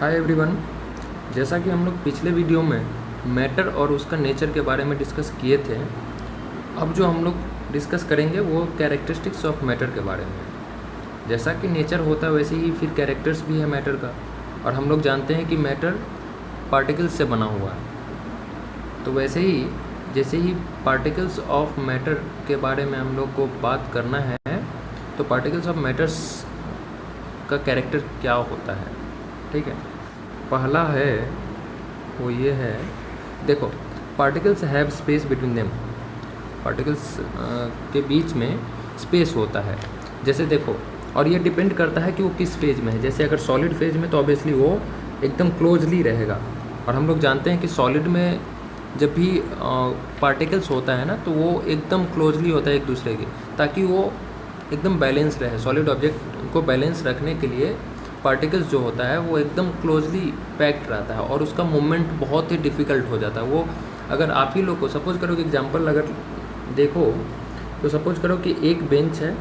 Hi everyone. जैसा कि हम लोग पिछले वीडियो में मैटर और उसका नेचर के बारे में डिस्कस किए थे, अब जो हम लोग डिस्कस करेंगे वो कैरेक्टरिस्टिक्स ऑफ मैटर के बारे में। जैसा कि नेचर होता है वैसे ही फिर कैरेक्टर्स भी है मैटर का, और हम लोग जानते हैं कि मैटर पार्टिकल्स से बना हुआ है। तो वैसे ही जैसे ही पार्टिकल्स ऑफ मैटर के बारे में हम लोग को बात करना है, तो पार्टिकल्स ऑफ मैटर्स का कैरेक्टर क्या होता है, ठीक है। पहला है वो ये है, देखो, particles have space between them. Particles के बीच में स्पेस होता है। जैसे देखो, और ये डिपेंड करता है कि वो किस फेज में है। जैसे अगर सॉलिड फेज में तो ऑब्वियसली वो एकदम क्लोजली रहेगा, और हम लोग जानते हैं कि सॉलिड में जब भी पार्टिकल्स होता है ना, तो वो एकदम क्लोजली होता है एक दूसरे के, ताकि वो एकदम बैलेंस रहे। सॉलिड ऑब्जेक्ट को बैलेंस रखने के लिए पार्टिकल्स जो होता है वो एकदम क्लोजली पैक्ड रहता है, और उसका मूवमेंट बहुत ही डिफ़िकल्ट हो जाता है। वो अगर आप ही लोग को सपोज करो कि एग्जांपल अगर देखो, तो सपोज करो कि एक बेंच है,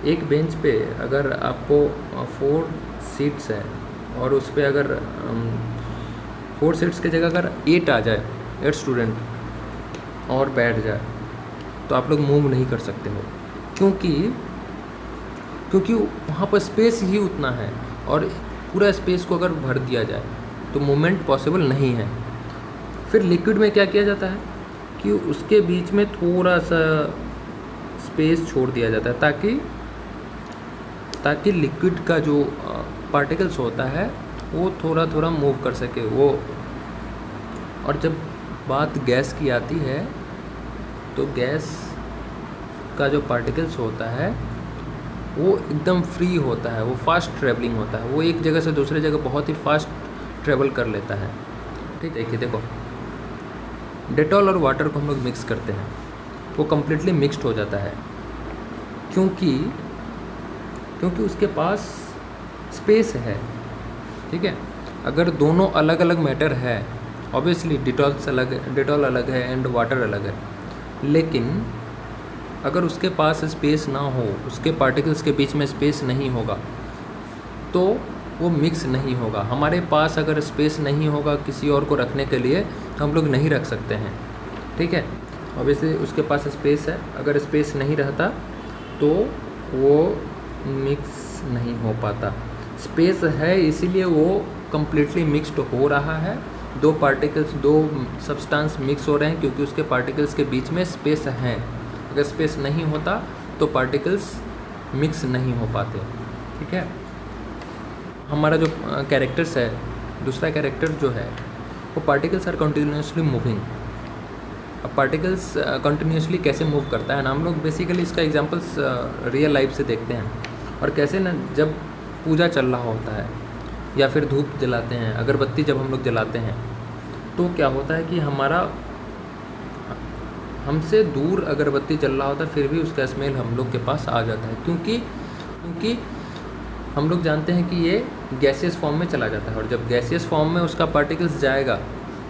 एक बेंच पे अगर आपको 4 सीट्स है, और उस पर अगर 4 सीट्स की जगह अगर 8 आ जाए, 8 स्टूडेंट और बैठ जाए, तो आप लोग मूव नहीं कर सकते हो। क्योंकि वहाँ पर स्पेस ही उतना है, और पूरा स्पेस को अगर भर दिया जाए तो मूवमेंट पॉसिबल नहीं है। फिर लिक्विड में क्या किया जाता है कि उसके बीच में थोड़ा सा स्पेस छोड़ दिया जाता है, ताकि लिक्विड का जो पार्टिकल्स होता है वो थोड़ा थोड़ा मूव कर सके वो। और जब बात गैस की आती है, तो गैस का जो पार्टिकल्स होता है वो एकदम फ्री होता है, वो फास्ट ट्रैवलिंग होता है, वो एक जगह से दूसरे जगह बहुत ही फास्ट ट्रैवल कर लेता है, ठीक। देखिए, देखो, डेटॉल और वाटर को हम लोग मिक्स करते हैं, वो कम्प्लीटली मिक्स्ड हो जाता है, क्योंकि उसके पास स्पेस है, ठीक है। अगर दोनों अलग अलग मैटर है, ऑब्वियसली डेटॉल अलग है एंड वाटर अलग है, लेकिन अगर उसके पास स्पेस ना हो, उसके पार्टिकल्स के बीच में स्पेस नहीं होगा, तो वो मिक्स नहीं होगा। हमारे पास अगर स्पेस नहीं होगा किसी और को रखने के लिए, तो हम लोग नहीं रख सकते हैं, ठीक है। ऑब्वियसली उसके पास स्पेस है, अगर स्पेस नहीं रहता तो वो मिक्स नहीं हो पाता। स्पेस है इसीलिए वो कम्प्लीटली मिक्स्ड हो रहा है। दो पार्टिकल्स, दो सब्सटेंस मिक्स हो रहे हैं क्योंकि उसके पार्टिकल्स के बीच में स्पेस है। अगर स्पेस नहीं होता तो पार्टिकल्स मिक्स नहीं हो पाते, ठीक है। हमारा जो कैरेक्टर्स है, दूसरा कैरेक्टर जो है वो पार्टिकल्स आर कंटिन्यूसली मूविंग। अब पार्टिकल्स कंटिन्यूसली कैसे मूव करता है ना, हम लोग बेसिकली इसका एग्जांपल्स रियल लाइफ से देखते हैं। और कैसे ना, जब पूजा चल रहा होता है या फिर धूप जलाते हैं, अगरबत्ती जब हम लोग जलाते हैं, तो क्या होता है कि हमसे दूर अगरबत्ती जल रहा होता है, फिर भी उसका स्मेल हम लोग के पास आ जाता है, क्योंकि हम लोग जानते हैं कि ये गैसियस फॉर्म में चला जाता है। और जब गैसियस फॉर्म में उसका पार्टिकल्स जाएगा,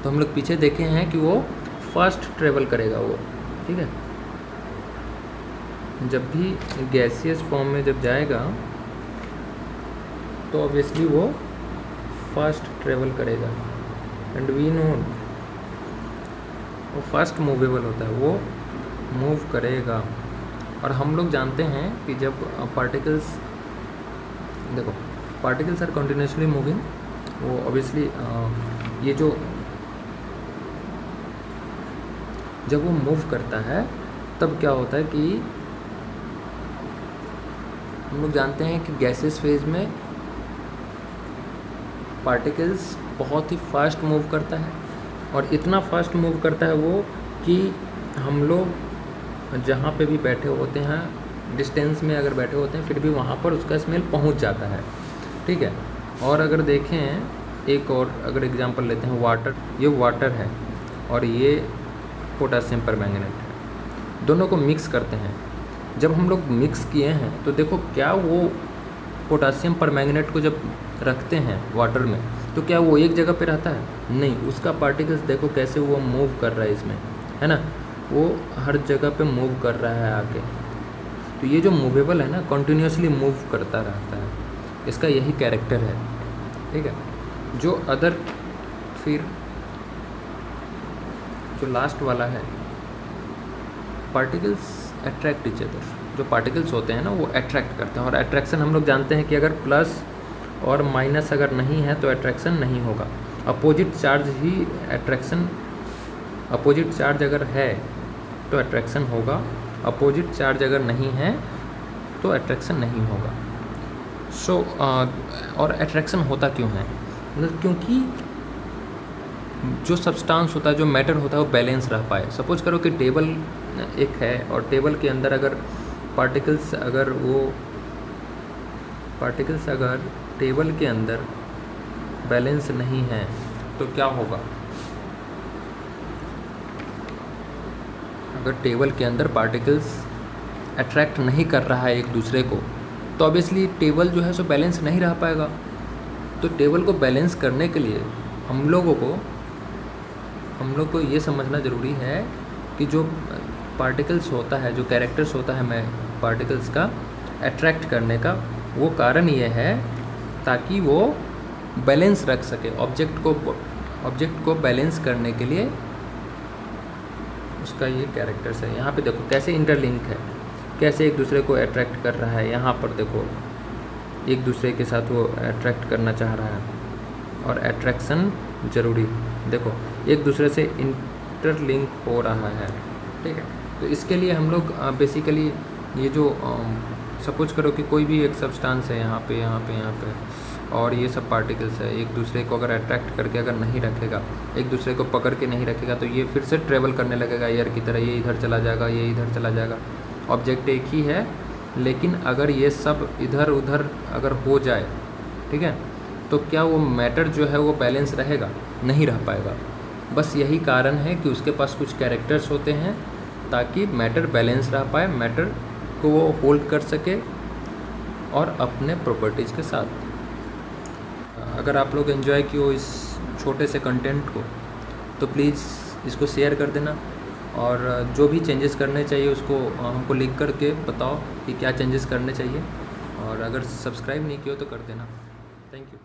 तो हम लोग पीछे देखे हैं कि वो फास्ट ट्रेवल करेगा वो, ठीक है। जब भी गैसियस फॉर्म में जब जाएगा, तो ऑब्वियसली वो फास्ट ट्रेवल करेगा, एंड वी नो वो फास्ट मूवेबल होता है, वो मूव करेगा। और हम लोग जानते हैं कि जब पार्टिकल्स, देखो, पार्टिकल्स आर कंटिन्यूसली मूविंग, वो ऑब्वियसली ये जो जब वो मूव करता है, तब क्या होता है कि हम लोग जानते हैं कि गैसेस फेज में पार्टिकल्स बहुत ही फास्ट मूव करता है, और इतना फास्ट मूव करता है वो कि हम लोग जहाँ पे भी बैठे होते हैं, डिस्टेंस में अगर बैठे होते हैं, फिर भी वहाँ पर उसका स्मेल पहुँच जाता है, ठीक है। और अगर देखें, एक और अगर एग्जांपल लेते हैं, वाटर, ये वाटर है और ये पोटासियम परमैंगनेट है, दोनों को मिक्स करते हैं। जब हम लोग मिक्स किए हैं, तो देखो क्या वो पोटासियम परमैंगनेट को जब रखते हैं वाटर में, तो क्या वो एक जगह पे रहता है? नहीं, उसका पार्टिकल्स देखो कैसे वो मूव कर रहा है इसमें, है ना, वो हर जगह पे मूव कर रहा है आके। तो ये जो मूवेबल है ना, कंटिन्यूसली मूव करता रहता है, इसका यही कैरेक्टर है, ठीक है। जो अदर, फिर जो लास्ट वाला है, पार्टिकल्स अट्रैक्ट ईच अदर। जो पार्टिकल्स होते हैं ना वो अट्रैक्ट करते हैं, और अट्रैक्शन हम लोग जानते हैं कि अगर प्लस और माइनस अगर नहीं है तो अट्रैक्शन नहीं होगा। अपोजिट चार्ज ही अट्रैक्शन, अपोजिट चार्ज अगर है तो अट्रैक्शन होगा, अपोजिट चार्ज अगर नहीं है तो अट्रैक्शन नहीं होगा। सो और अट्रैक्शन होता क्यों है? मतलब क्योंकि जो सब्सटेंस होता है, जो मैटर होता है वो बैलेंस रह पाए। सपोज करो कि टेबल एक है और टेबल के अंदर अगर पार्टिकल्स अगर टेबल के अंदर बैलेंस नहीं है तो क्या होगा? अगर टेबल के अंदर पार्टिकल्स अट्रैक्ट नहीं कर रहा है एक दूसरे को तो ऑब्वियसली टेबल जो है सो बैलेंस नहीं रह पाएगा। तो टेबल को बैलेंस करने के लिए हम लोग को ये समझना ज़रूरी है कि जो पार्टिकल्स होता है, जो कैरेक्टर्स होता है मैं पार्टिकल्स का अट्रैक्ट करने का, वो कारण ये है ताकि वो बैलेंस रख सके ऑब्जेक्ट को बैलेंस करने के लिए उसका ये कैरेक्टर्स है। यहाँ पे देखो कैसे इंटरलिंक है, कैसे एक दूसरे को अट्रैक्ट कर रहा है। यहाँ पर देखो एक दूसरे के साथ वो अट्रैक्ट करना चाह रहा है, और अट्रैक्शन ज़रूरी, देखो एक दूसरे से इंटरलिंक हो रहा है, ठीक है। तो इसके लिए हम लोग बेसिकली ये जो सपोज करो कि कोई भी एक सब्सटेंस है यहाँ पे और ये सब पार्टिकल्स है, एक दूसरे को अगर अट्रैक्ट करके अगर नहीं रखेगा, एक दूसरे को पकड़ के नहीं रखेगा तो ये फिर से ट्रेवल करने लगेगा एयर की तरह, ये इधर चला जाएगा, ये इधर चला जाएगा। ऑब्जेक्ट एक ही है, लेकिन अगर ये सब इधर उधर अगर हो जाए, ठीक है, तो क्या वो मैटर जो है वो बैलेंस रहेगा? नहीं रह पाएगा। बस यही कारण है कि उसके पास कुछ कैरेक्टर्स होते हैं ताकि मैटर बैलेंस रह पाए, मैटर को वो होल्ड कर सके और अपने प्रॉपर्टीज़ के साथ। अगर आप लोग एंजॉय किए हो इस छोटे से कंटेंट को तो प्लीज़ इसको शेयर कर देना, और जो भी चेंजेस करने चाहिए उसको हमको लिख कर के बताओ कि क्या चेंजेस करने चाहिए, और अगर सब्सक्राइब नहीं किया तो कर देना। Thank you.